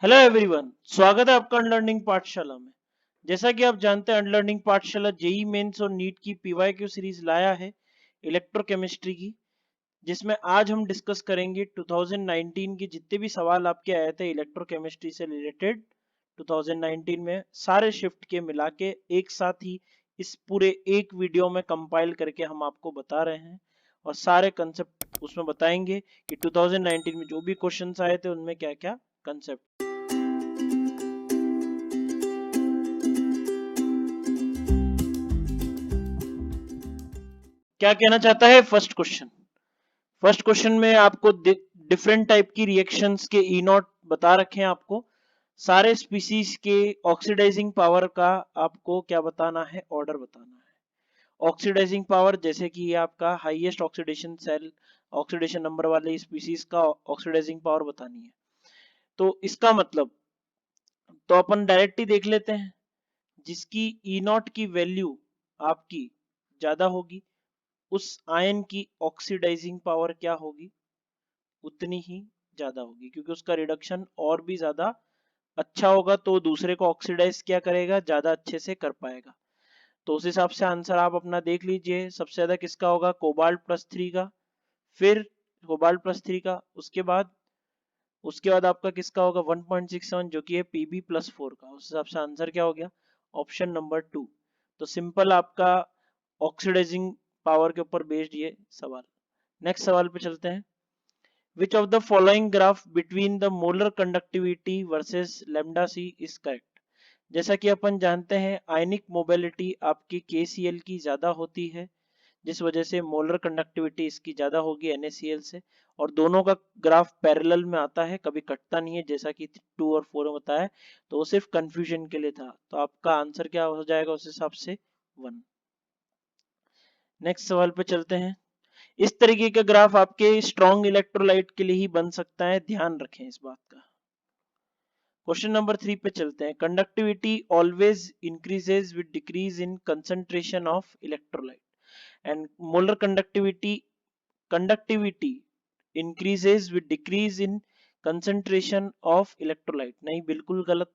Hello everyone, स्वागत है आपका अनलर्निंग पाठशाला में। जैसा कि आप जानते हैं, अनलर्निंग पाठशाला जेई मेंस और नीट की पीवाईक्यू सीरीज लाया है इलेक्ट्रोकेमिस्ट्री की, जिसमें आज हम डिस्कस करेंगे 2019 के जितने भी सवाल आपके आए थे इलेक्ट्रोकेमिस्ट्री से रिलेटेड 2019 में, सारे शिफ्ट के मिला के एक साथ ही इस पूरे एक वीडियो में कंपाइल करके हम आपको बता रहे हैं और सारे कंसेप्ट उसमें बताएंगे कि 2019 में जो भी क्वेश्चंस आए थे उनमें क्या क्या कंसेप्ट। क्या कहना चाहता है फर्स्ट क्वेश्चन में आपको डिफरेंट टाइप की रिएक्शंस के ई नॉट बता रखे हैं। आपको सारे स्पीसीज के ऑक्सीडाइजिंग पावर का आपको क्या बताना है, ऑर्डर बताना है। ऑक्सीडाइजिंग पावर जैसे कि ये आपका highest oxidation cell oxidation number वाले स्पीसीज का ऑक्सीडाइजिंग पावर बतानी है। तो इसका मतलब तो अपन डायरेक्ट ही देख लेते हैं, जिसकी ई नॉट की वैल्यू आपकी ज्यादा होगी उस आयन की ऑक्सीडाइजिंग पावर क्या होगी, उतनी ही ज्यादा होगी, क्योंकि उसका रिडक्शन और भी ज्यादा अच्छा होगा तो दूसरे को ऑक्सीडाइज क्या करेगा, ज्यादा अच्छे से कर पाएगा। तो उस हिसाब से आंसर आप अपना देख लीजिए, सबसे ज्यादा किसका होगा, कोबाल्ट+3 का, फिर कोबाल्ट+3 का, उसके बाद आपका किसका होगा 1.67 जो कि है Pb+4 का। उस हिसाब से आंसर क्या हो गया, ऑप्शन नंबर 2। तो सिंपल आपका ऑक्सीडाइजिंग पावर के ऊपर बेस्ड ये सवाल। नेक्स्ट सवाल पे चलते हैं। Which of the following graph between the molar conductivity versus lambda c is correct? जैसा कि अपन जानते हैं आयनिक मोबिलिटी आपकी KCl की ज्यादा होती है, जिस वजह से मोलर कंडक्टिविटी इसकी ज्यादा होगी NaCl से, और दोनों का ग्राफ पैरेलल में आता है, कभी कटता नहीं है, जैसा कि 2 और 4 में बताया। तो वो सिर्फ कंफ्यूजन के लिए था, तो आपका आंसर क्या हो जाएगा उस हिसाब से 1। नेक्स्ट सवाल पे चलते हैं। इस तरीके का ग्राफ आपके स्ट्रॉन्ग इलेक्ट्रोलाइट के लिए ही बन सकता है, ध्यान रखें इस बात का। क्वेश्चन नंबर 3 पे चलते हैं। Conductivity always increases with decrease in concentration of electrolyte and molar conductivity increases with decrease in concentration of electrolyte. नहीं, बिल्कुल गलत।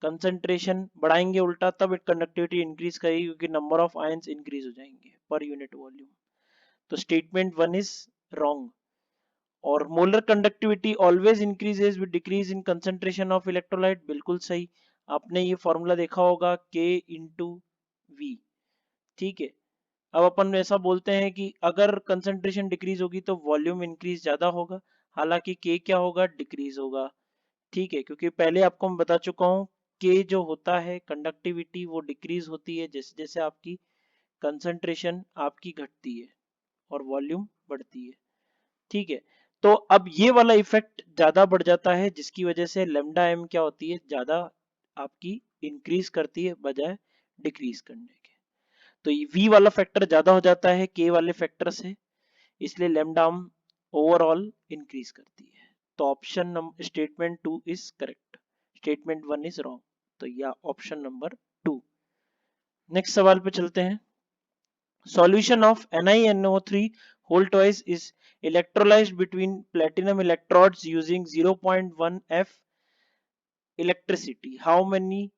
कंसंट्रेशन बढ़ाएंगे उल्टा तब कंडक्टिविटी इंक्रीज करेगी, क्योंकि नंबर ऑफ आयंस इंक्रीज हो जाएंगे पर यूनिट वॉल्यूम। तो स्टेटमेंट 1 इज रॉन्ग। और molar conductivity always increases with decrease in concentration of electrolyte, बिल्कुल सही। आपने ये फॉर्मूला देखा होगा K/V। ठीक है, अब अपन ऐसा बोलते हैं कि अगर कंसंट्रेशन डिक्रीज होगी तो वॉल्यूम इंक्रीज ज्यादा होगा, हालांकि K क्या होगा, डिक्रीज होगा। ठीक है, क्योंकि पहले आपको मैं बता चुका हूँ K जो होता है कंडक्टिविटी वो डिक्रीज होती है जैसे जैसे आपकी कंसंट्रेशन आपकी घटती है और वॉल्यूम बढ़ती है। ठीक है, तो अब ये वाला इफेक्ट ज्यादा बढ़ जाता है, जिसकी वजह से लेमडा एम क्या होती है, ज्यादा आपकी इंक्रीज करती है बजाय डिक्रीज करने के। तो वी वाला फैक्टर ज्यादा हो जाता है के वाले फैक्टर से, इसलिए लेमडा एम ओवरऑल इंक्रीज करती है। तो option number statement 2 is correct, statement 1 is wrong. तो या ऑप्शन नंबर 2। नेक्स्ट सवाल पे चलते हैं। Solution of NiNO3 whole twice is electrolyzed between platinum electrodes using 0.1 F electricity. How many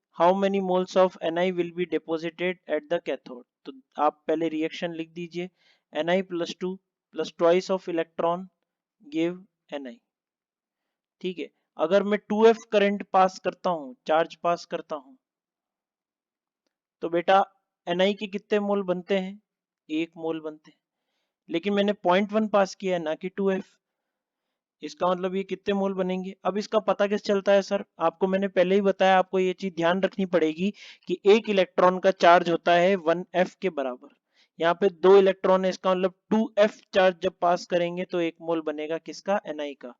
moles of Ni will be deposited at the cathode? तो आप पहले reaction लिख दीजिए। Ni+2 plus twice of electron give Ni। ठीक है, अगर मैं 2F current pass करता हूं, चार्ज पास करता हूं, तो बेटा Ni के कितने मोल बनते हैं, 1 मोल बनते हैं। लेकिन मैंने 0.1 पास किया है, ना कि 2F। इसका मतलब ये कितने मोल बनेंगे। अब इसका पता कैसे चलता है सर, आपको मैंने पहले ही बताया, आपको ये चीज ध्यान रखनी पड़ेगी कि एक इलेक्ट्रॉन का चार्ज होता है 1F के बराबर। यहाँ पे 2 इलेक्ट्रॉन है, इसका मतलब 2F चार्ज जब पास करेंगे तो 1 मोल बनेगा किसका, Ni का।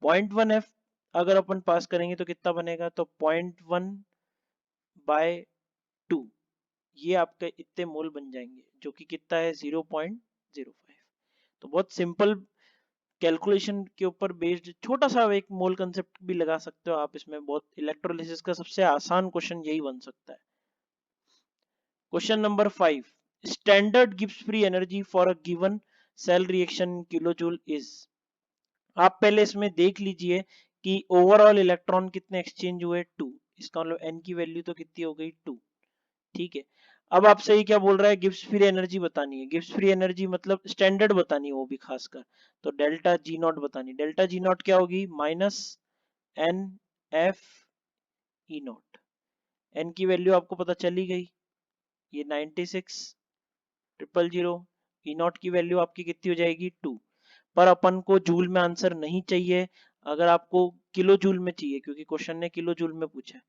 0.1F अगर अपन पास करेंगे तो कितना बनेगा, तो 0.1/2, ये आपके इतने मोल बन जाएंगे, जो कि कितना है 0.05। तो बहुत सिंपल कैलकुलेशन के ऊपर बेस्ड छोटा सा एक मोल कंसेप्ट भी लगा सकते हो आप इसमें। बहुत इलेक्ट्रोलिसिस का सबसे आसान क्वेश्चन यही बन सकता है। Question number 5, standard Gibbs free energy for a given cell reaction kilo joule is. आप पहले इसमें देख लीजिए कि ओवरऑल इलेक्ट्रॉन कितने एक्सचेंज हुए 2, इसका मतलब n की वैल्यू तो कितनी हो गई 2। ठीक है, अब आपसे ये क्या बोल रहा है, गिब्स फ्री एनर्जी बतानी है। गिब्स फ्री एनर्जी मतलब स्टैंडर्ड बतानी है वो भी खासकर, तो डेल्टा जी नॉट बतानी। डेल्टा जी नॉट क्या होगी, minus N F E naught. N की वैल्यू आपको पता चली गई, ये 96,000। ई नॉट की वैल्यू आपकी कितनी हो जाएगी 2। पर अपन को जूल में आंसर नहीं चाहिए, अगर आपको किलो जूल में चाहिए, क्योंकि क्वेश्चन ने किलो जूल में पूछा है,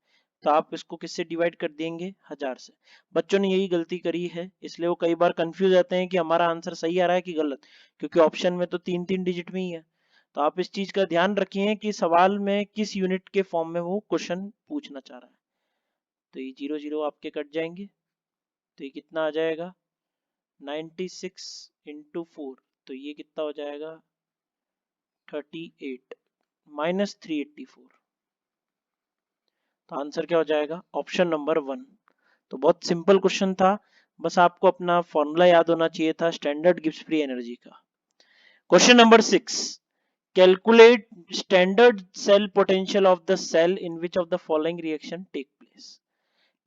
तो आप इसको किससे डिवाइड कर देंगे, 1000 से। बच्चों ने यही गलती करी है, इसलिए वो कई बार कंफ्यूज रहते हैं कि हमारा आंसर सही आ रहा है कि गलत, क्योंकि ऑप्शन में तो 3-3 डिजिट में ही है। तो आप इस चीज का ध्यान रखिए कि सवाल में किस यूनिट के फॉर्म में वो क्वेश्चन पूछना चाह रहा है। तो ये 0 0 आपके कट जाएंगे, तो ये कितना आ जाएगा 96 इंटू 4, तो ये कितना हो जाएगा 38 माइनस 384। तो आंसर क्या हो जाएगा, ऑप्शन नंबर 1। तो बहुत सिंपल क्वेश्चन था, बस आपको अपना फॉर्मूला याद होना चाहिए था स्टैंडर्ड गिब्स फ्री एनर्जी का। Question number 6, calculate standard cell potential of the cell in which of the following reaction take place.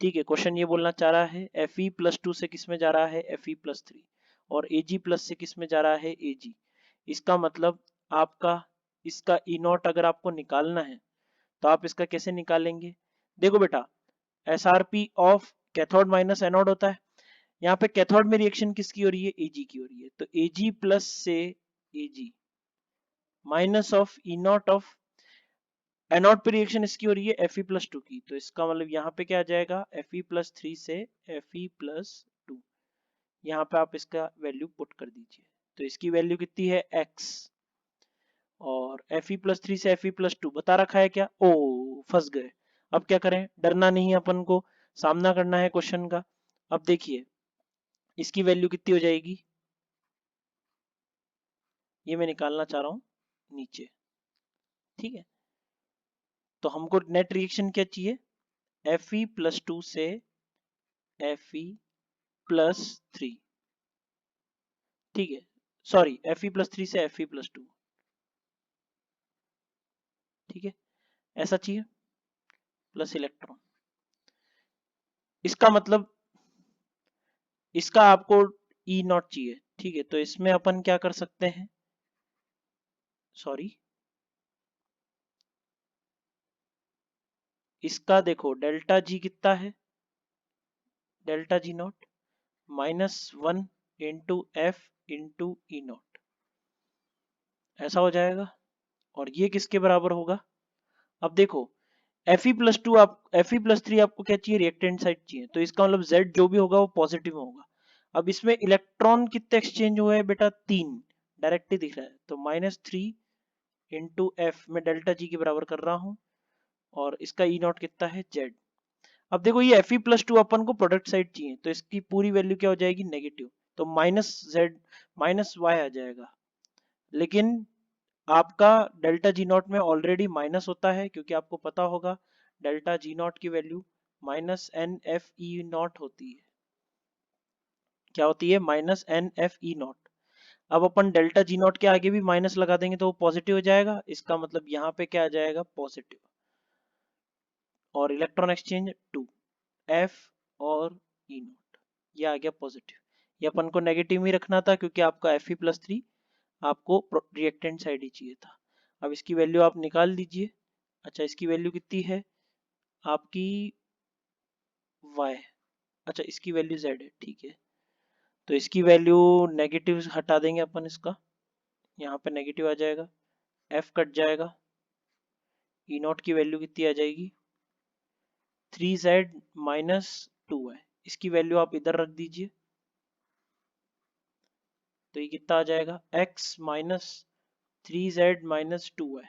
ठीक है, क्वेश्चन ये बोलना चाह रहा है Fe+2 से किस में जा रहा है Fe+3, और Ag+ से किस में जा रहा है Ag। इसका मतलब आपका इसका ई नॉट अगर आपको निकालना है तो आप इसका कैसे निकालेंगे। देखो बेटा, SRP of cathode minus anode होता है, यहाँ पे कैथोड में रिएक्शन किसकी हो रही है, Ag की हो रही है, तो Ag+ से Ag minus of E naught of anode पे रिएक्शन इसकी हो रही है Fe+2 की, तो इसका मतलब यहाँ पे क्या आ जाएगा Fe+3 से Fe+2। यहाँ पे आप इसका वैल्यू पुट कर दीजिए, तो इसकी वैल्यू कितनी है x, और Fe+3 से Fe+2 बता रखा है क्या, ओ फंस गए। अब क्या करें, डरना नहीं है, अपन को सामना करना है क्वेश्चन का। अब देखिए इसकी वैल्यू कितनी हो जाएगी, ये मैं निकालना चाह रहा हूँ नीचे। ठीक है, तो हमको नेट रिएक्शन क्या चाहिए, Fe+2 से Fe+3। ठीक है, सॉरी Fe+3 से Fe+2। ठीक है, ऐसा चाहिए प्लस इलेक्ट्रॉन। इसका मतलब इसका आपको ई नॉट चाहिए। ठीक है, तो इसमें अपन क्या कर सकते हैं, सॉरी इसका देखो डेल्टा जी कितना है, delta G not -1 into F into E not, ऐसा हो जाएगा। और ये किसके बराबर होगा, अब देखो Fe+2 आप Fe+3 आपको क्या चाहिए, रिएक्टेंट साइड चाहिए, तो इसका मतलब Z जो भी होगा वो पॉजिटिव में होगा। अब इसमें इलेक्ट्रॉन कितने एक्सचेंज हुए हैं बेटा, 3, डायरेक्ट ही दिख रहा है, तो -3 इंटू एफ में डेल्टा जी के बराबर कर रहा हूँ, और इसका ई नॉट कितना है Z। अब देखो ये Fe+2 अपन को प्रोडक्ट साइड चाहिए, तो इसकी पूरी वैल्यू क्या हो जाएगी, नेगेटिव, तो -Z -Y आ जाएगा। लेकिन आपका डेल्टा जी नॉट में ऑलरेडी माइनस होता है, क्योंकि आपको पता होगा डेल्टा जी नॉट की वैल्यू -NFE0 होती है। क्या होती है, -NFE0। अब अपन डेल्टा जी नॉट के आगे भी माइनस लगा देंगे तो वो पॉजिटिव हो जाएगा, इसका मतलब यहाँ पे क्या आ जाएगा, पॉजिटिव। और इलेक्ट्रॉन एक्सचेंज 2 F और E0, ये आ गया पॉजिटिव। ये अपन को नेगेटिव ही रखना था, क्योंकि आपका Fe+3 आपको रिएक्टेंट साइड ही चाहिए था। अब इसकी वैल्यू आप निकाल लीजिए। अच्छा, इसकी वैल्यू कितनी है आपकी y, अच्छा इसकी वैल्यू z है। ठीक है, तो इसकी वैल्यू नेगेटिव हटा देंगे अपन, इसका यहाँ पे नेगेटिव आ जाएगा, f कट जाएगा, ई नॉट की वैल्यू कितनी आ जाएगी 3z -2y। इसकी वैल्यू आप इधर रख दीजिए, तो ये कितना आ जाएगा x -3z -2y,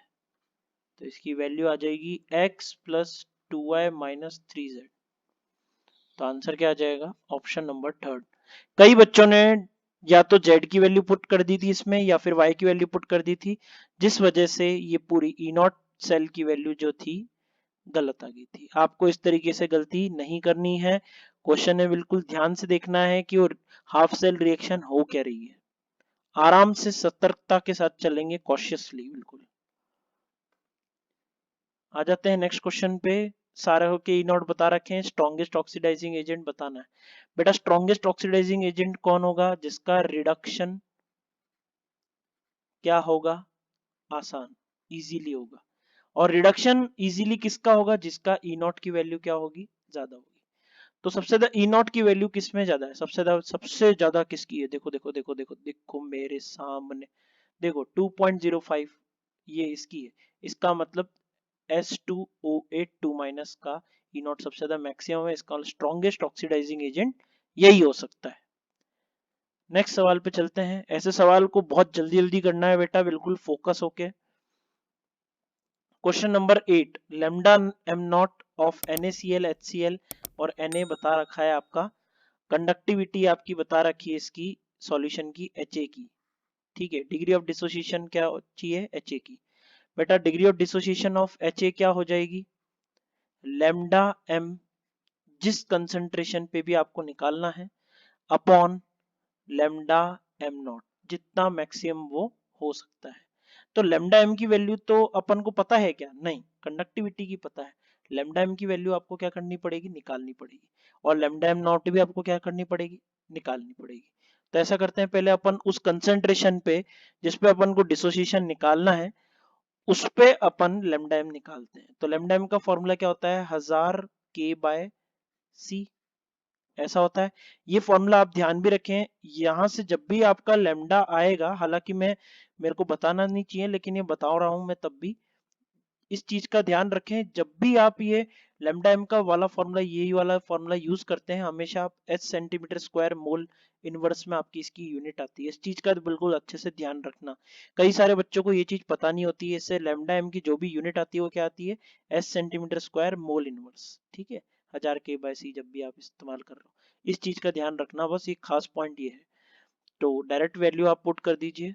तो इसकी वैल्यू आ जाएगी x + 2y - 3z। तो आंसर क्या आ जाएगा, ऑप्शन नंबर 3। कई बच्चों ने या तो z की वैल्यू पुट कर दी थी इसमें, या फिर y की वैल्यू पुट कर दी थी, जिस वजह से ये पूरी ई नॉट सेल की वैल्यू जो थी गलत आ गई थी। आपको इस तरीके से गलती नहीं करनी है, क्वेश्चन में बिल्कुल ध्यान से देखना है कि हाफ सेल रिएक्शन हो क्या रही है। आराम से सतर्कता के साथ चलेंगे, कॉशियसली बिल्कुल। आ जाते हैं नेक्स्ट क्वेश्चन पे। सारे के ई नॉट बता रखे हैं, स्ट्रॉन्गेस्ट ऑक्सीडाइजिंग एजेंट बताना है। बेटा स्ट्रॉन्गेस्ट ऑक्सीडाइजिंग एजेंट कौन होगा? जिसका रिडक्शन क्या होगा? आसान, इजीली होगा। और रिडक्शन इजीली किसका होगा? जिसका ई नॉट की वैल्यू क्या होगी? ज्यादा होगी। तो सबसे ज्यादा ई नॉट की वैल्यू किस में ज्यादा है? सबसे ज्यादा किसकी है? देखो देखो देखो देखो देखो मेरे सामने, देखो 2.05, ये इसकी है। इसका मतलब S2O8 2- का ई नॉट सबसे ज्यादा मैक्सिमम है, इसका स्ट्रॉन्गेस्ट ऑक्सीडाइजिंग एजेंट यही हो सकता है। नेक्स्ट सवाल पे चलते हैं। ऐसे सवाल को बहुत जल्दी जल्दी करना है बेटा, बिल्कुल फोकस होके। Question number 8, lambda M naught of NaCl HCl और Na बता रखा है आपका। कंडक्टिविटी आपकी बता रखी है इसकी सॉल्यूशन की Ha की। ठीक है, डिग्री ऑफ डिसोसिएशन क्या चाहिए? Ha की। बेटा degree of dissociation of Ha क्या हो जाएगी? लेमडा एम, जिस कंसंट्रेशन पे भी आपको निकालना है, अपॉन लेमडा एम नॉट, जितना मैक्सिमम वो हो सकता है। तो लेमडा एम की वैल्यू तो अपन को पता है क्या? नहीं, कंडक्टिविटी की पता है। लेमडा एम की वैल्यू आपको क्या करनी पड़ेगी? निकालनी पड़ेगी। और लेमडा एम नॉट भी आपको क्या करनी पड़ेगी? निकालनी पड़ेगी। तो ऐसा करते हैं, पहले अपन उस कंसंट्रेशन पे जिसपे अपन को डिसोसिएशन निकालना है, उस पे अपन लेमडा एम निकालते हैं। तो लेमडा एम का फॉर्मूला क्या होता है? 1000K/C, ऐसा होता है। ये फॉर्मूला आप ध्यान भी रखें, यहां से जब भी आपका लेमडा आएगा, हालांकि मेरे को बताना नहीं चाहिए लेकिन ये बता रहा हूं मैं तब भी, इस चीज का ध्यान रखें। जब भी आप ये लेमडा एम का वाला फॉर्मूला, यही वाला फॉर्मूला यूज करते हैं, हमेशा आप H centimetre square mole inverse में आपकी इसकी यूनिट आती है। इस चीज का बिल्कुल अच्छे से ध्यान रखना। कई सारे बच्चों को ये चीज पता नहीं होती है। इससे लेमडा एम की जो भी यूनिट आती है वो क्या आती है? H centimetre square mole inverse. ठीक है, 1000K/C जब भी आप इस्तेमाल कर रहे हो, इस चीज का ध्यान रखना, बस एक खास पॉइंट ये है। तो डायरेक्ट वैल्यू आप पुट कर दीजिए,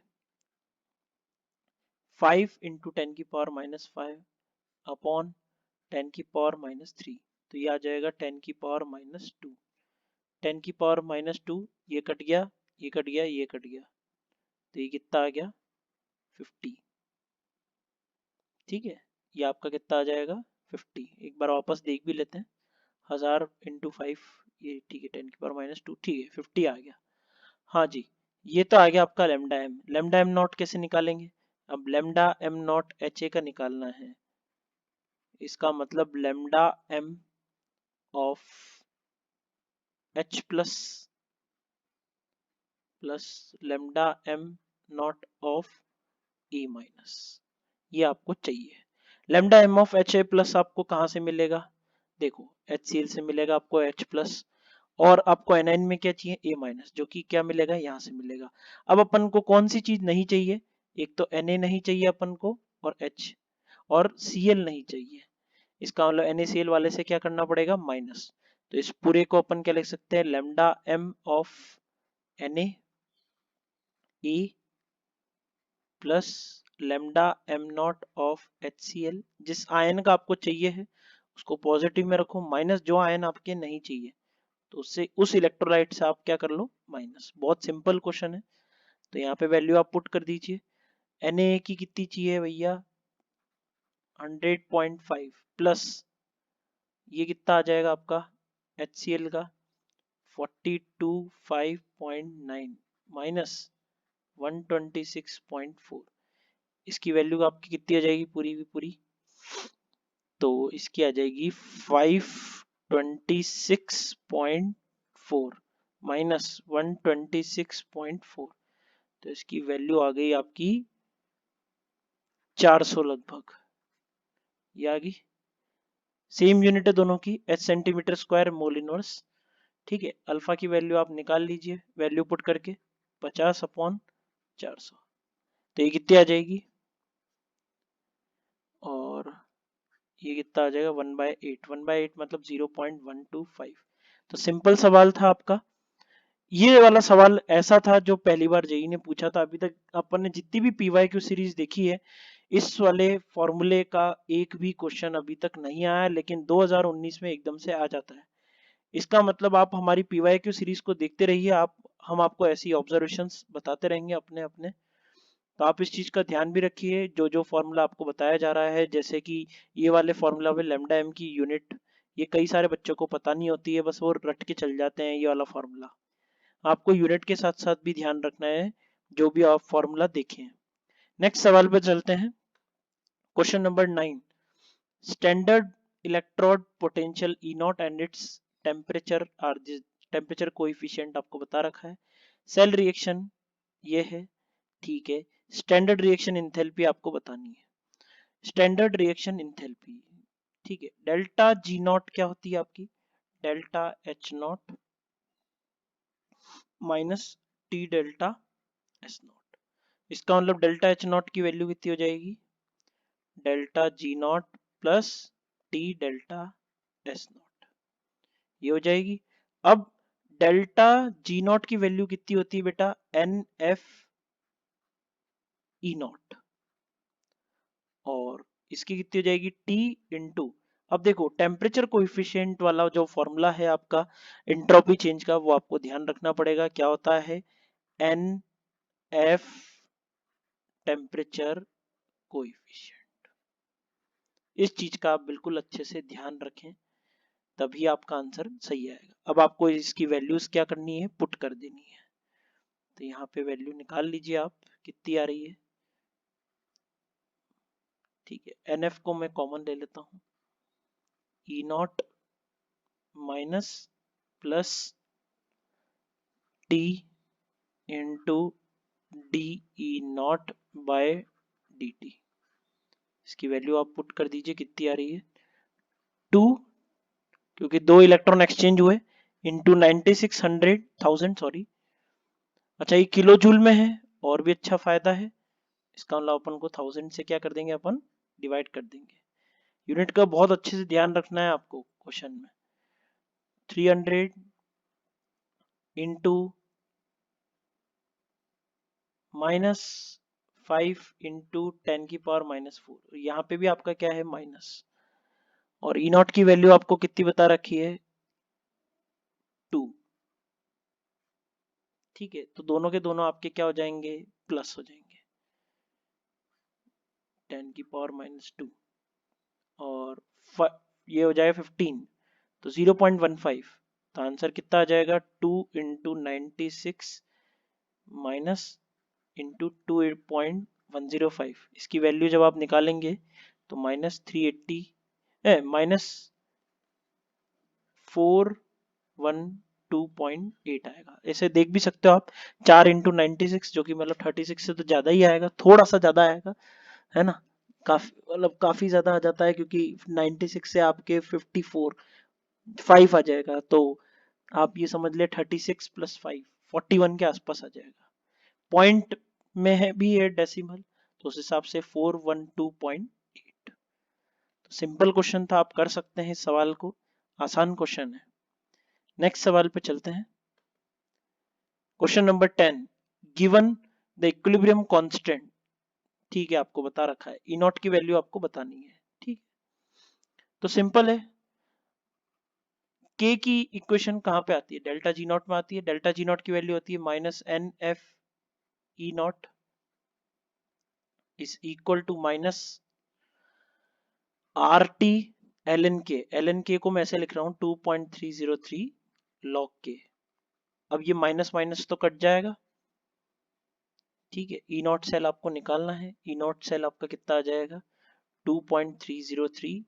5 × 10⁻⁵ अपॉन 10⁻⁻3। तो ये आ जाएगा 10⁻²। 10⁻², ये कट गया, ये कट गया, ये कट गया, तो ये कितना आ गया? 50। ठीक है, ये आपका कितना आ जाएगा? 50। एक बार वापस देख भी लेते हैं। 1000 × 5, ये ठीक है, 10⁻², ठीक है, 50 आ गया। हाँ जी, ये तो आ गया आपका lambda M. Lambda M naught कैसे निकालेंगे? अब लेमडा एम नॉट HA का निकालना है। इसका मतलब lambda M of H plus lambda M naught of E minus, ये आपको चाहिए। Lambda M of HA plus आपको कहां से मिलेगा? देखो HCl से मिलेगा आपको H प्लस, और आपको एनाइन में क्या चाहिए? A माइनस, जो कि क्या मिलेगा? यहाँ से मिलेगा। अब अपन को कौन सी चीज नहीं चाहिए? एक तो Na नहीं चाहिए अपन को, और H, और Cl नहीं चाहिए। इसका मतलब NaCl वाले से क्या करना पड़ेगा? माइनस। तो इस पूरे को अपन क्या लिख सकते हैं? Lambda M of Na E plus lambda M naught of HCl, जिस आयन का आपको चाहिए है उसको पॉजिटिव में रखो, माइनस जो आयन आपके नहीं चाहिए तो उससे, उस इलेक्ट्रोलाइट से आप क्या कर लो? माइनस। बहुत सिंपल क्वेश्चन है। तो यहाँ पे वैल्यू आप पुट कर दीजिए। Na की कितनी चाहिए भैया? 100.5 प्लस ये कितना आ जाएगा आपका HCl का? 425.9 माइनस 126.4। इसकी वैल्यू आपकी कितनी आ जाएगी पूरी की पूरी? तो इसकी आ जाएगी 526.4 माइनस 126.4। तो इसकी वैल्यू आ गई आपकी 400 लगभग। ये आ गई। सेम यूनिट है दोनों की, H centimetre square mole inverse. ठीक है, अल्फा की वैल्यू आप निकाल लीजिए, वैल्यू पुट करके 50/400। तो ये कितनी आ जाएगी? और ये कितना आ जाएगा? 1/8। 1/8 मतलब 0.125। तो सिंपल सवाल था आपका। ये वाला सवाल ऐसा था जो पहली बार जेई ने पूछा था। अभी तक अपन ने जितनी भी PYQ सीरीज देखी है, इस वाले फॉर्मूले का एक भी क्वेश्चन अभी तक नहीं आया, लेकिन 2019 में एकदम से आ जाता है। इसका मतलब आप हमारी PYQ सीरीज को देखते रहिए, हम आपको ऐसी ऑब्जर्वेशंस बताते रहेंगे अपने अपने। तो आप इस चीज का ध्यान भी रखिए, जो जो फॉर्मूला आपको बताया जा रहा है, जैसे कि ये वाले फॉर्मूला में लैम्डा एम की यूनिट, ये कई सारे बच्चों को पता नहीं होती है, बस वो रट के चल जाते हैं ये वाला फॉर्मूला। आपको यूनिट के साथ साथ भी ध्यान रखना है जो भी आप फॉर्मूला देखें। नेक्स्ट सवाल पे चलते हैं। Question number 9, standard electrode potential E naught and its temperature are, temperature coefficient आपको बता रखा है। सेल रिएक्शन ये है, ठीक है। स्टैंडर्ड रिएक्शन इंथैल्पी आपको बतानी है, स्टैंडर्ड रिएक्शन इंथैल्पी, ठीक है। डेल्टा जी नॉट क्या होती है आपकी, delta H not minus T delta S not. इसका मतलब डेल्टा एच नॉट की वैल्यू कितनी हो जाएगी, delta G not plus T delta S not, ये हो जाएगी। अब डेल्टा जी नॉट की वैल्यू कितनी होती है बेटा, एन एफ ई नॉट, और इसकी कितनी हो जाएगी, टी इंटू, अब देखो टेम्परेचर कोएफिशिएंट वाला जो फॉर्मूला है आपका एंट्रोपी चेंज का, वो आपको ध्यान रखना पड़ेगा, क्या होता है, एन एफ टेम्परेचर कोएफिशिएंट। इस चीज का आप बिल्कुल अच्छे से ध्यान रखें, तभी आपका आंसर सही आएगा। अब आपको इसकी वैल्यूज क्या करनी है, पुट कर देनी है। तो यहाँ पे वैल्यू निकाल लीजिए आप, कितनी आ रही है, ठीक है। एन एफ को मैं कॉमन ले लेता हूँ, E naught minus plus T into d E naught by d T. इसकी वैल्यू आप पुट कर दीजिए, कितनी आ रही है, 2, क्योंकि 2 इलेक्ट्रॉन एक्सचेंज हुए, इंटू 9600 सॉरी, अच्छा ये किलो जूल में है, और भी अच्छा फायदा है, इसका मतलब अपन को 1000 से क्या कर देंगे, अपन डिवाइड कर देंगे। यूनिट का बहुत अच्छे से ध्यान रखना है आपको क्वेश्चन में। 300 इंटू -5 इंटू 10⁻⁻4, यहाँ पे भी आपका क्या है, माइनस, और ई नॉट की वैल्यू आपको कितनी बता रखी है, 2, ठीक है। तो दोनों के दोनों आपके क्या हो जाएंगे, प्लस हो जाएंगे, 10⁻⁻2, और ये हो जाएगा 15, तो 0.15, तो आंसर कितना आ जाएगा, 2 इंटू 96 माइनस इंटू 2.105। इसकी वैल्यू जब आप निकालेंगे तो -380 -412.8 आएगा। ऐसे देख भी सकते हो आप, 4 इंटू 96 जो कि मतलब 36 से तो ज्यादा ही आएगा, थोड़ा सा ज्यादा आएगा, है ना, काफी मतलब काफी ज्यादा आ जाता है, क्योंकि 96 से आपके 5 आ जाएगा, तो आप ये समझ ले 36 + 5 41 के आसपास आ जाएगा। पॉइंट में है भी है डेसिमल, तो उस हिसाब से 412.8। तो सिंपल क्वेश्चन था, आप कर सकते हैं इस सवाल को, आसान क्वेश्चन है। नेक्स्ट सवाल पे चलते हैं। Question number 10, given the equilibrium constant, ठीक है, आपको बता रखा है, ई नॉट की वैल्यू आपको बतानी है, ठीक। तो सिंपल है, के की इक्वेशन कहां पे आती है, डेल्टा जी नॉट में आती है। डेल्टा जी नॉट की वैल्यू होती है -NF E naught is equal to minus RT ln k। ln k को मैं ऐसे लिख रहा हूं 2.303 log k। अब ये माइनस माइनस तो कट जाएगा, ठीक है। ई नॉट सेल आपको निकालना है, ई नॉट सेल आपका कितना आ जाएगा, 2.303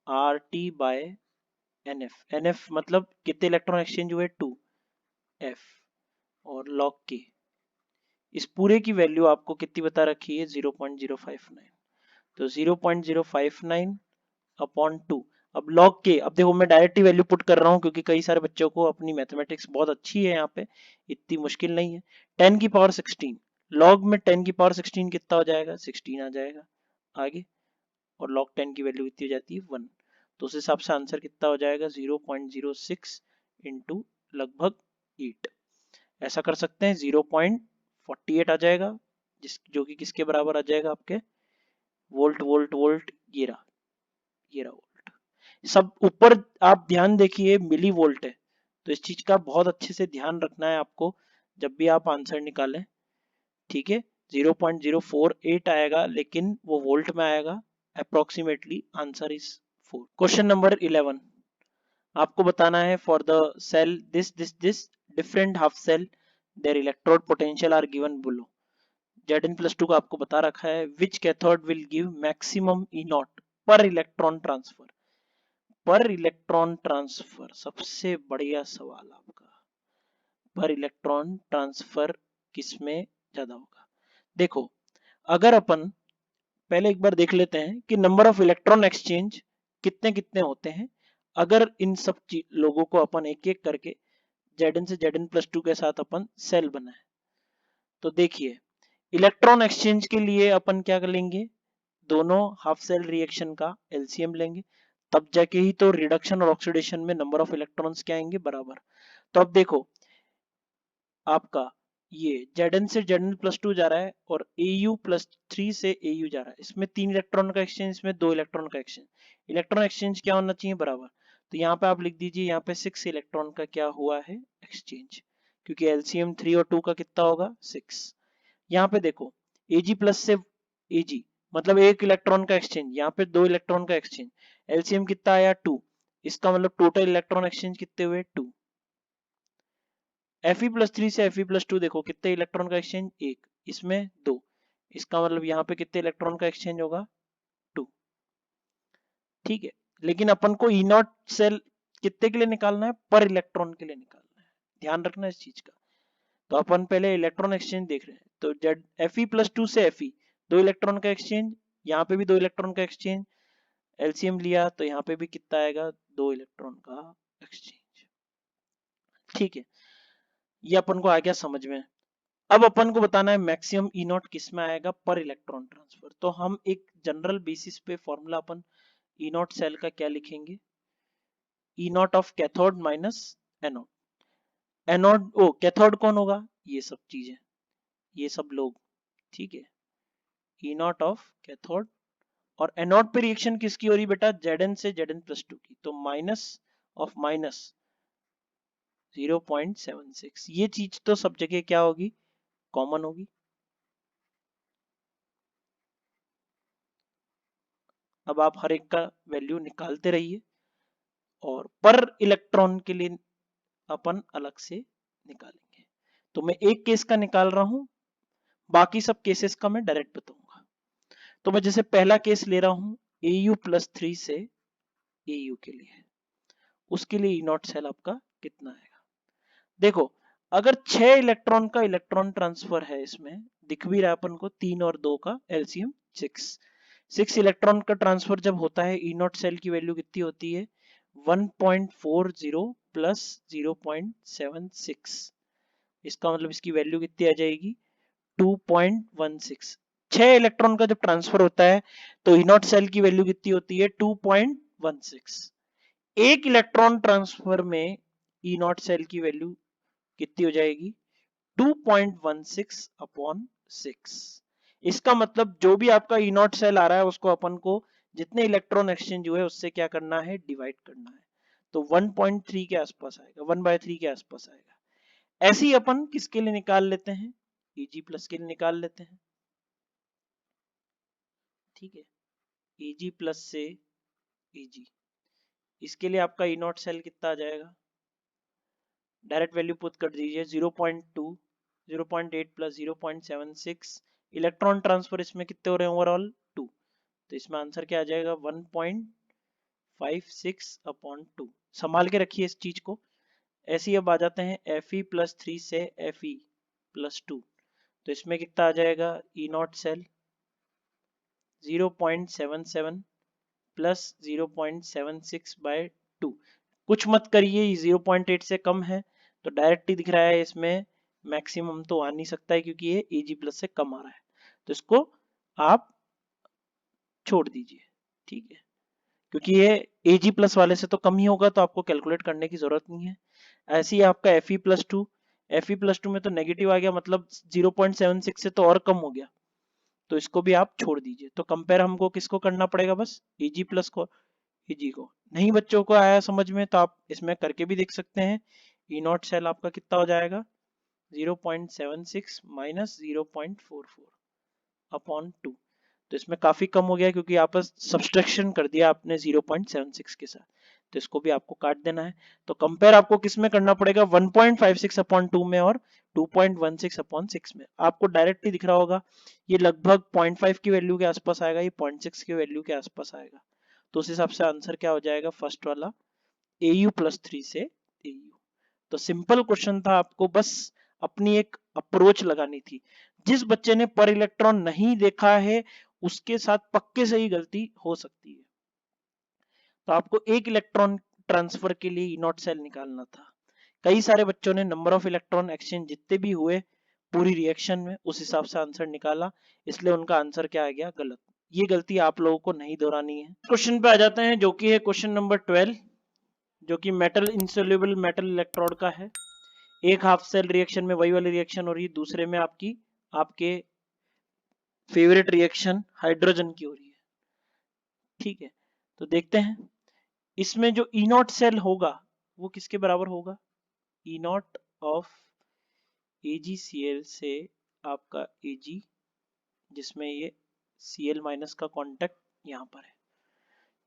RT बाय NF। NF मतलब कितने इलेक्ट्रॉन एक्सचेंज हुए, 2 F, और log k, इस पूरे की वैल्यू आपको कितनी बता रखी है, 0.059, तो 0.059 अपॉन 2। अब लॉग के, अब देखो मैं डायरेक्ट ही वैल्यू पुट कर रहा हूँ, क्योंकि कई सारे बच्चों को अपनी मैथमेटिक्स बहुत अच्छी है, यहाँ पे इतनी मुश्किल नहीं है। 10⁻16 लॉग में 10⁻16 कितना हो जाएगा, 16 आ जाएगा आगे, और लॉग 10 की वैल्यू कितनी हो जाती है, 1। तो उस हिसाब से आंसर कितना हो जाएगा, 0.06 इंटू लगभग 8। ऐसा कर सकते हैं, 0.48 आ जाएगा, जो कि किसके बराबर आ जाएगा, आपके वोल्ट वोल्ट वोल्ट, ये रहा वोल्ट। सब ऊपर आप ध्यान देखिए मिली वोल्ट है, तो इस चीज का बहुत अच्छे से ध्यान रखना है आपको जब भी आप आंसर निकालें, ठीक है। 0.048 आएगा, लेकिन वो वोल्ट में आएगा। Approximately answer is 4। Question number 11, आपको बताना है for the cell this different half cell their electrode potential are given below. Zn+2 का आपको बता रखा है which cathode will give maximum E naught per electron transfer. Per electron transfer सबसे बढ़िया सवाल आपका, पर इलेक्ट्रॉन ट्रांसफर किसमें ज्यादा होगा। देखो, अगर अपन पहले एक बार देख लेते हैं कि नंबर ऑफ इलेक्ट्रॉन एक्सचेंज कितने कितने होते हैं। अगर इन सब लोगों को अपन एक एक करके Zn से Zn+2 के साथ अपन सेल बनाए, तो देखिए इलेक्ट्रॉन एक्सचेंज के लिए अपन क्या लेंगे, दोनों हाफ सेल रिएक्शन का एलसीएम लेंगे, तब जाके ही तो रिडक्शन और ऑक्सीडेशन में नंबर ऑफ इलेक्ट्रॉन्स क्या आएंगे, बराबर। तो अब देखो आपका ये Zn से Zn+2 जा रहा है और Au+3 से Au जा रहा है, इसमें 3 इलेक्ट्रॉन का एक्सचेंज, इसमें 2 इलेक्ट्रॉन का एक्सचेंज। इलेक्ट्रॉन एक्सचेंज क्या होना चाहिए, बराबर। तो यहाँ पे आप लिख दीजिए, यहाँ पे 6 इलेक्ट्रॉन का क्या हुआ है, एक्सचेंज, क्योंकि एलसीएम 3 और 2 का कितना होगा, 6। यहाँ पे देखो Ag+ से Ag मतलब 1 इलेक्ट्रॉन का एक्सचेंज, यहाँ पे 2 इलेक्ट्रॉन का एक्सचेंज, एलसीएम कितना आया 2, इसका मतलब टोटल इलेक्ट्रॉन एक्सचेंज कितने हुए 2। Fe+3 से Fe+2 देखो कितने इलेक्ट्रॉन का एक्सचेंज, 1, इसमें 2, इसका मतलब यहाँ पे कितने इलेक्ट्रॉन का एक्सचेंज होगा, 2। ठीक है, लेकिन अपन को ई नॉट सेल कितने के लिए निकालना है, पर इलेक्ट्रॉन के लिए निकालना है, ध्यान रखना इस चीज का। तो अपन पहले इलेक्ट्रॉन एक्सचेंज देख रहे हैं, तो Fe+2 से Fe 2 इलेक्ट्रॉन का एक्सचेंज, यहाँ पे भी 2 इलेक्ट्रॉन का एक्सचेंज, एलसीएम लिया तो यहाँ पे भी कितना आएगा, 2 इलेक्ट्रॉन का एक्सचेंज। ठीक है, ये अपन को आ गया समझ में। अब अपन को बताना है मैक्सिमम ई नॉट किस में आएगा, पर इलेक्ट्रॉन ट्रांसफर। तो हम एक जनरल बेसिस पे फॉर्मूला अपन ई नॉट सेल का क्या लिखेंगे, E naught of cathode minus anode. Anode ओ कैथोड कौन होगा, ये सब चीजें, ये सब लोग, ठीक है। ई नॉट ऑफ कैथोड, और एनोड पे रिएक्शन किसकी हो रही बेटा, Zn से Zn+2 की, तो माइनस ऑफ माइनस 0.76। ये चीज तो सब जगह क्या होगी, कॉमन होगी। अब आप हर एक का वैल्यू निकालते रहिए, और पर इलेक्ट्रॉन के लिए अपन अलग से निकालेंगे। तो मैं एक केस का निकाल रहा हूं, बाकी सब केसेस का मैं डायरेक्ट बताऊंगा। तो मैं जैसे पहला केस ले रहा हूं Au+3 से Au के लिए, उसके लिए ई नॉट सेल आपका कितना आएगा। देखो अगर 6 इलेक्ट्रॉन का इलेक्ट्रॉन ट्रांसफर है, इसमें दिख भी रहा है अपन को 3 और 2 का एलसीएम 6 इलेक्ट्रॉन का ट्रांसफर जब होता है, ई नॉट सेल की वैल्यू कितनी होती है, 1.40 प्लस 0.76। इसका मतलब इसकी वैल्यू कितनी आ जाएगी, 2.16। 6 इलेक्ट्रॉन का जब ट्रांसफर होता है तो ई नॉट सेल की वैल्यू कितनी होती है, 2.16। एक इलेक्ट्रॉन ट्रांसफर में ई नॉट सेल की वैल्यू कितनी हो जाएगी, 2.16 अपॉन 6। इसका मतलब जो भी आपका ई नॉट सेल आ रहा है, उसको अपन को जितने इलेक्ट्रॉन एक्सचेंज हुए उससे क्या करना है, डिवाइड करना है। तो 1.3 के आसपास आएगा, 1/3 के आसपास आएगा। ऐसे ही अपन किसके लिए निकाल लेते हैं, Ag+ के लिए निकाल लेते हैं। ठीक है, Ag+ से Ag, इसके लिए आपका ई नॉट सेल कितना आ जाएगा, डायरेक्ट वैल्यू पुट कर दीजिए, 0.2, 0.8 प्लस 0.76। इलेक्ट्रॉन ट्रांसफर इसमें कितने हो रहे हैं, ओवरऑल 2, तो इसमें आंसर क्या आ जाएगा, 1.56 अपॉन 2। संभाल के रखिए इस चीज को। ऐसे ही अब आ जाते हैं Fe+3 से Fe+2, तो इसमें कितना आ जाएगा, ई नॉट सेल 0.77 प्लस 0.76/2। कुछ मत करिए, 0.8 से कम है तो डायरेक्ट ही दिख रहा है, इसमें मैक्सिमम तो आ नहीं सकता है क्योंकि ये Ag+ से कम आ रहा है, तो इसको आप छोड़ दीजिए। ठीक है, क्योंकि ये Ag+ वाले से तो कम ही होगा, तो आपको कैलकुलेट करने की जरूरत नहीं है। ऐसे ही आपका Fe+2 में तो नेगेटिव आ गया, मतलब 0.76 से तो और कम हो गया, तो इसको भी आप छोड़ दीजिए। तो कंपेयर हमको किसको करना पड़ेगा, बस Ag+ को, Ag को। नहीं बच्चों को आया समझ में, तो आप इसमें करके भी देख सकते हैं। ई नॉट सेल आपका कितना हो जाएगा, 0.76 माइनस 0.44, अपॉन 2। तो इसमें काफी कम हो गया क्योंकि आपस सब्सट्रैक्शन कर दिया आपने 0.76 के साथ, तो इसको भी आपको काट देना है। तो कंपेयर आपको किस में करना पड़ेगा, 1.56 अपॉन 2 में और 2.16 अपॉन 6 में। आपको डायरेक्टली दिख रहा होगा ये लगभग 0.5 की वैल्यू के आसपास आएगा, ये 0.6 की वैल्यू के आसपास आएगा। तो उस हिसाब से आंसर क्या हो जाएगा, फर्स्ट वाला AU+3 से AU। तो सिंपल क्वेश्चन था, आपको बस अपनी एक अप्रोच लगानी थी। जिस बच्चे ने पर इलेक्ट्रॉन नहीं देखा है उसके साथ पक्के से ही गलती हो सकती है। तो आपको एक इलेक्ट्रॉन ट्रांसफर के लिए E0 सेल निकालना था। कई सारे बच्चों ने नंबर ऑफ इलेक्ट्रॉन एक्सचेंज जितने भी हुए पूरी रिएक्शन में उस हिसाब से आंसर निकाला, इसलिए उनका आंसर क्या आ गया, गलत। ये गलती आप लोगों को नहीं दोहरानी है। क्वेश्चन पे आ जाते हैं जो कि है क्वेश्चन नंबर 12, जो कि मेटल इंसोल्यूबल मेटल इलेक्ट्रोड का है। एक हाफ सेल रिएक्शन में वही वाली रिएक्शन हो रही है, दूसरे में आपके फेवरेट रिएक्शन हाइड्रोजन की हो रही है। ठीक है, तो देखते हैं इसमें जो E0 सेल होगा वो किसके बराबर होगा, E0 ऑफ AgCl से आपका Ag, जिसमें ये Cl माइनस का कॉन्टेक्ट यहाँ पर है।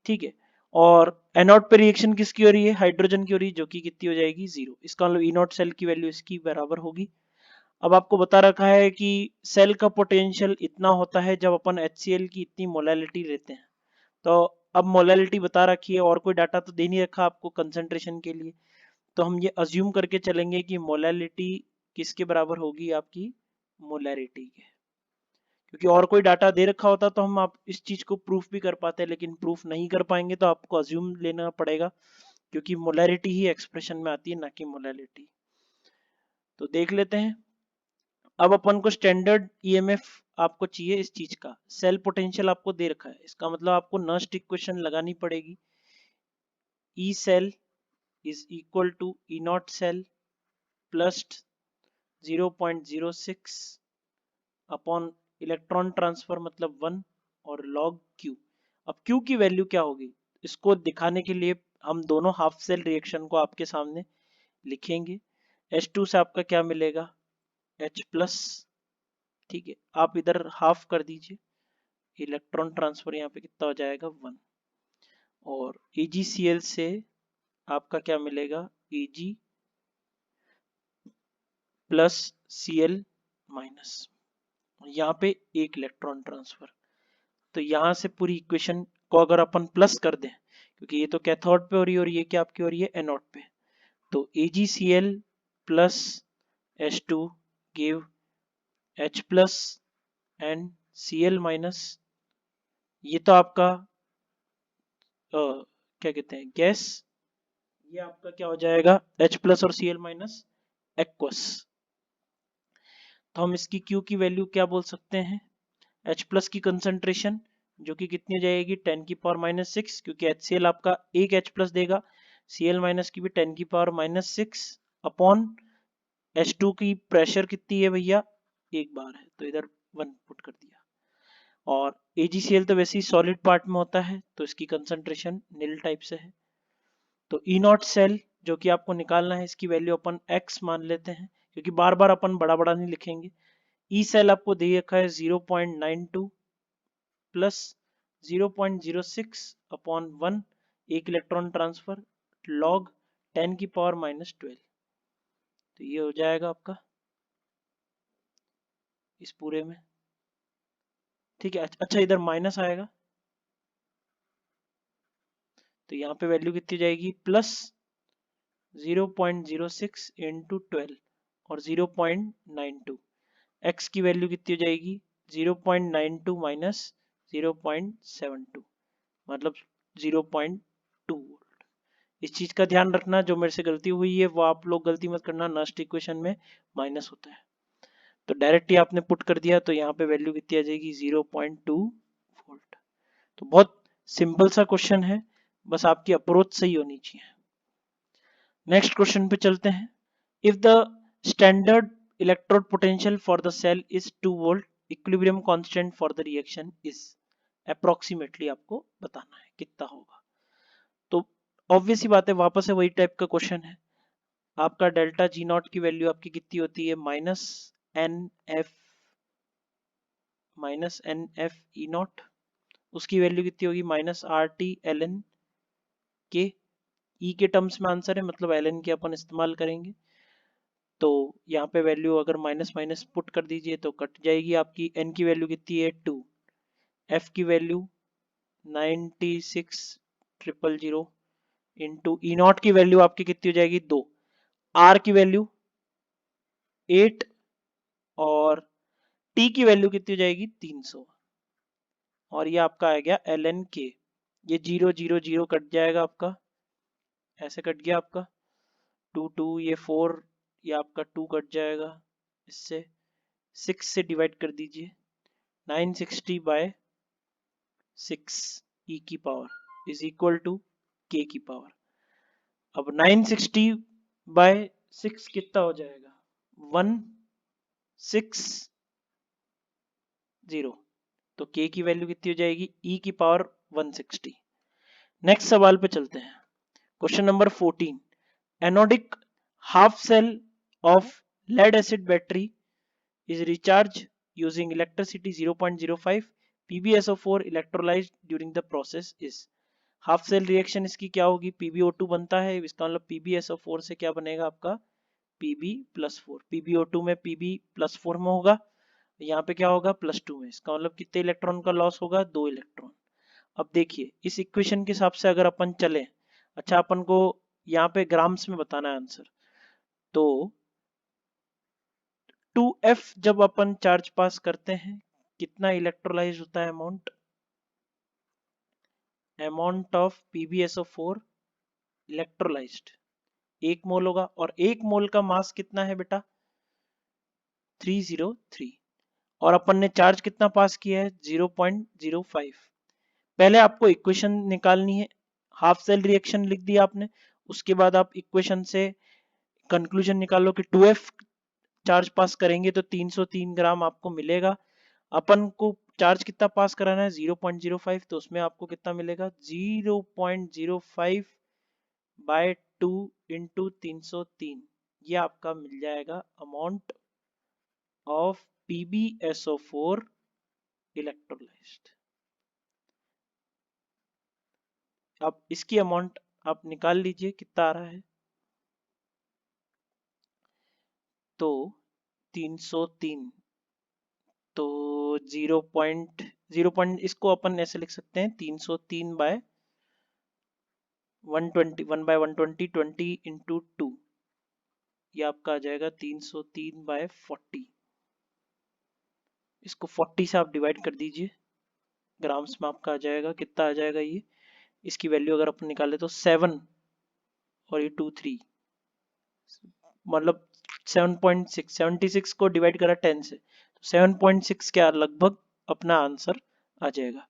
ठीक है, और एनोड पे रिएक्शन किसकी हो रही है, हाइड्रोजन की हो रही है, जो कि कितनी हो जाएगी, 0। इसका मतलब E0 सेल की वैल्यू इसकी बराबर होगी। अब आपको बता रखा है कि सेल का पोटेंशियल इतना होता है जब अपन HCl की इतनी मोलैलिटी लेते हैं। तो अब मोलैलिटी बता रखी है और कोई डाटा तो दे नहीं रखा आपको कंसंट्रेशन के लिए, तो हम ये अज्यूम करके चलेंगे कि मोलैलिटी किसके बराबर होगी, आपकी मोलैरिटी के। क्योंकि और कोई डाटा दे रखा होता तो हम आप इस चीज को प्रूफ भी कर पाते, लेकिन प्रूफ नहीं कर पाएंगे तो आपको अज्यूम लेना पड़ेगा, क्योंकि मोलैरिटी ही एक्सप्रेशन में आती है, ना कि मोलैलिटी। तो देख लेते हैं। अब अपन को स्टैंडर्ड EMF आपको चाहिए इस चीज का, सेल पोटेंशियल आपको दे रखा है, इसका मतलब आपको नस्ट इक्वेशन लगानी पड़ेगी। E cell is equal to E0 cell plus 0.06 upon electron transfer मतलब 1 और log Q। अब Q की वैल्यू क्या होगी, इसको दिखाने के लिए हम दोनों हाफ सेल रिएक्शन को आपके सामने लिखेंगे। H2 से आपका क्या मिलेगा, H+। ठीक है, आप इधर हाफ कर दीजिए, इलेक्ट्रॉन ट्रांसफर यहाँ पे कितना हो जाएगा, 1। और AgCl से आपका क्या मिलेगा, Ag प्लस Cl माइनस, यहाँ पे एक इलेक्ट्रॉन ट्रांसफर। तो यहाँ से पूरी इक्वेशन को अगर अपन प्लस कर दें, क्योंकि ये तो कैथोड पे हो रही है और ये क्या आपकी हो रही है, एनोड पे, तो AgCl plus H2 give H plus and Cl minus. ये तो आपका क्या कहते हैं, गैस। ये आपका क्या हो जाएगा, H प्लस और Cl माइनस एक्वस। तो हम इसकी Q की वैल्यू क्या बोल सकते हैं, H प्लस की कंसंट्रेशन जो कि कितनी हो जाएगी, 10⁻⁻⁶, क्योंकि HCl आपका एक H प्लस देगा, Cl माइनस की भी 10⁻⁻⁶, अपॉन H2 की प्रेशर कितनी है भैया, एक बार है, तो इधर 1 पुट कर दिया। और AgCl तो वैसे ही सॉलिड पार्ट में होता है, तो इसकी कंसंट्रेशन नील टाइप से है। तो E0 सेल जो कि आपको निकालना है, इसकी वैल्यू अपन x मान लेते हैं, क्योंकि बार बार अपन बड़ा बड़ा नहीं लिखेंगे। E सेल आपको दे रखा है 0.92 प्लस 0.06 अपॉन 1, एक इलेक्ट्रॉन ट्रांसफर log 10⁻⁻12। तो ये हो जाएगा आपका इस पूरे में। ठीक है, अच्छा इधर माइनस आएगा, तो यहाँ पे वैल्यू कितनी जाएगी, प्लस 0.06 इंटू 12 और 0.92। x की वैल्यू कितनी हो जाएगी, 0.92 माइनस 0.72 मतलब 0.2 वोल्ट। इस चीज का ध्यान रखना, जो मेरे से गलती हुई है वो आप लोग गलती मत करना, नस्ट इक्वेशन में माइनस होता है। तो डायरेक्ट ही आपने पुट कर दिया, तो यहाँ पे वैल्यू कितनी आ जाएगी, 0.2 वोल्ट। तो बहुत सिंपल सा क्वेश्चन है, बस आपकी अप्रोच सही होनी चाहिए। नेक्स्ट क्वेश्चन पे चलते हैं। If the standard electrode potential for the cell is 2 volt, equilibrium constant for the reaction is, approximately आपको बताना है कितना होगा। तो ऑब्वियस ही बात है, वापस से वही टाइप का क्वेश्चन है। आपका डेल्टा G0 की वैल्यू आपकी कितनी होती है, -NF minus N F E naught, उसकी वैल्यू कितनी होगी minus R T L N K, E के टर्म्स में आंसर है मतलब एल एन के अपन इस्तेमाल करेंगे। तो यहाँ पे वैल्यू अगर माइनस माइनस पुट कर दीजिए तो कट जाएगी आपकी। एन की वैल्यू कितनी है 2, एफ की वैल्यू 96,000 इंटू ई नॉट की वैल्यू आपकी कितनी हो जाएगी 2, आर की वैल्यू 8 और टी की वैल्यू कितनी हो जाएगी 300, और ये आपका आ गया एल एन के। ये 0 0 0 कट जाएगा आपका, ऐसे कट गया आपका 2 2, ये 4, ये आपका 2 कट जाएगा, इससे 6 से डिवाइड कर दीजिए, 960 बाय 6 ई की पावर इज इक्वल टू के की पावर। अब 960 बाय 6 कितना हो जाएगा 160, तो के की वैल्यू कितनी हो जाएगी ई की पावर 160। नेक्स्ट सवाल पे चलते हैं, question number 14, anodic half cell of lead acid battery is recharged using electricity 0.05 PbSO4 electrolyzed during the process is। Half cell reaction इसकी क्या होगी, PbO2 बनता है, इसका मतलब PbSO4 से क्या बनेगा आपका Pb+4, PbO2 में Pb+4 में होगा, यहाँ पे क्या होगा +2 में, इसका मतलब कितने इलेक्ट्रॉन का लॉस होगा 2 इलेक्ट्रॉन। अब देखिए इस इक्वेशन के हिसाब से अगर अपन चले, अच्छा अपन को यहाँ पे ग्राम्स में बताना है आंसर, तो 2F जब अपन चार्ज पास करते हैं कितना इलेक्ट्रोलाइज होता है अमाउंट ऑफ PbSO4 इलेक्ट्रोलाइज्ड 1 मोल होगा, और 1 मोल का मास कितना है बेटा 303, और अपन ने चार्ज कितना पास किया है 0.05। पहले आपको इक्वेशन निकालनी है, हाफ सेल रिएक्शन लिख दिया आपने, उसके बाद आप इक्वेशन से कंक्लूजन निकालो कि 2F चार्ज पास करेंगे तो 303 ग्राम आपको मिलेगा। अपन को चार्ज कितना पास कराना है 0.05, तो उसमें आपको कितना मिलेगा 0.05 बाय 2 इंटू 303, ये आपका मिल जाएगा अमाउंट ऑफ PbSO4 इलेक्ट्रोलाइज्ड। अब इसकी अमाउंट आप निकाल लीजिए कितना आ रहा है, तो 303, तो 0.0 इसको अपन ऐसे लिख सकते हैं 303 बाय 120, 1 बाय 120, 20 इंटू 2, ये आपका आ जाएगा 303 बाय 40, इसको 40 से आप डिवाइड कर दीजिए, ग्राम्स में आपका आ जाएगा कितना आ जाएगा ये, इसकी वैल्यू अगर अपन निकाले तो 7 और ये 2 3, मतलब 7.6, 76 को डिवाइड करा 10 से, तो 7.6 क्या लगभग अपना आंसर आ जाएगा।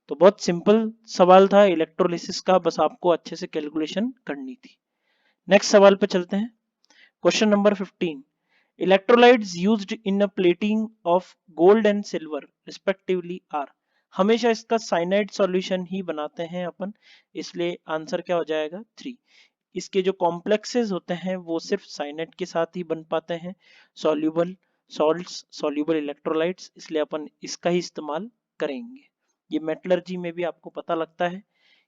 तो बहुत सिंपल सवाल था इलेक्ट्रोलिसिस का, बस आपको अच्छे से कैलकुलेशन करनी थी। नेक्स्ट सवाल पे चलते हैं, question number 15, electrolytes used in a plating of gold and silver respectively are. हमेशा इसका साइनाइड सॉल्यूशन ही बनाते हैं अपन, इसलिए आंसर क्या हो जाएगा 3। इसके जो कॉम्प्लेक्सेस होते हैं वो सिर्फ साइनाइड के साथ ही बन पाते हैं, सॉल्यूबल सॉल्ट्स, सॉल्यूबल इलेक्ट्रोलाइट्स, इसलिए अपन इसका ही इस्तेमाल करेंगे। ये मेटलर्जी में भी आपको पता लगता है,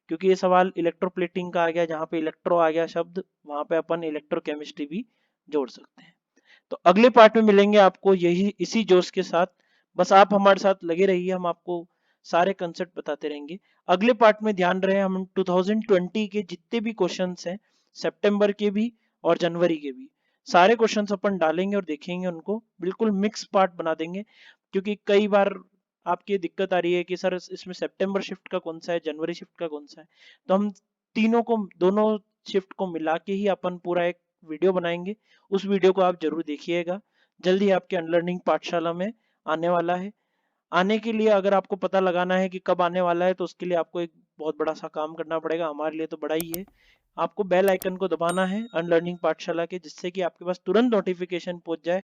क्योंकि ये सवाल इलेक्ट्रोप्लेटिंग का आ गया, जहाँ पे इलेक्ट्रो आ गया शब्द वहां पे अपन इलेक्ट्रोकेमिस्ट्री भी जोड़ सकते हैं। तो अगले पार्ट में मिलेंगे आपको यही इसी जोश के साथ, बस आप हमारे साथ लगे रहिए, हम आपको सारे कंसेप्ट बताते रहेंगे। अगले पार्ट में ध्यान रहे हम 2020 के जितने भी क्वेश्चंस हैं, सितंबर के भी और जनवरी के भी, सारे क्वेश्चंस अपन डालेंगे और देखेंगे उनको, बिल्कुल मिक्स पार्ट बना देंगे, क्योंकि कई बार आपकी दिक्कत आ रही है कि सर इसमें सितंबर शिफ्ट का कौन सा है, जनवरी शिफ्ट का कौन सा है, तो हम तीनों को, दोनों शिफ्ट को मिला के ही अपन पूरा एक वीडियो बनाएंगे, उस वीडियो को आप जरूर देखिएगा, जल्दी आपके अनलर्निंग पाठशाला में आने वाला है। आने के लिए अगर आपको पता लगाना है कि कब आने वाला है, तो उसके लिए आपको एक बहुत बड़ा सा काम करना पड़ेगा, हमारे लिए तो बड़ा ही है, आपको बेल आइकन को दबाना है अनलर्निंग पाठशाला के, जिससे कि आपके पास तुरंत नोटिफिकेशन पहुंच जाए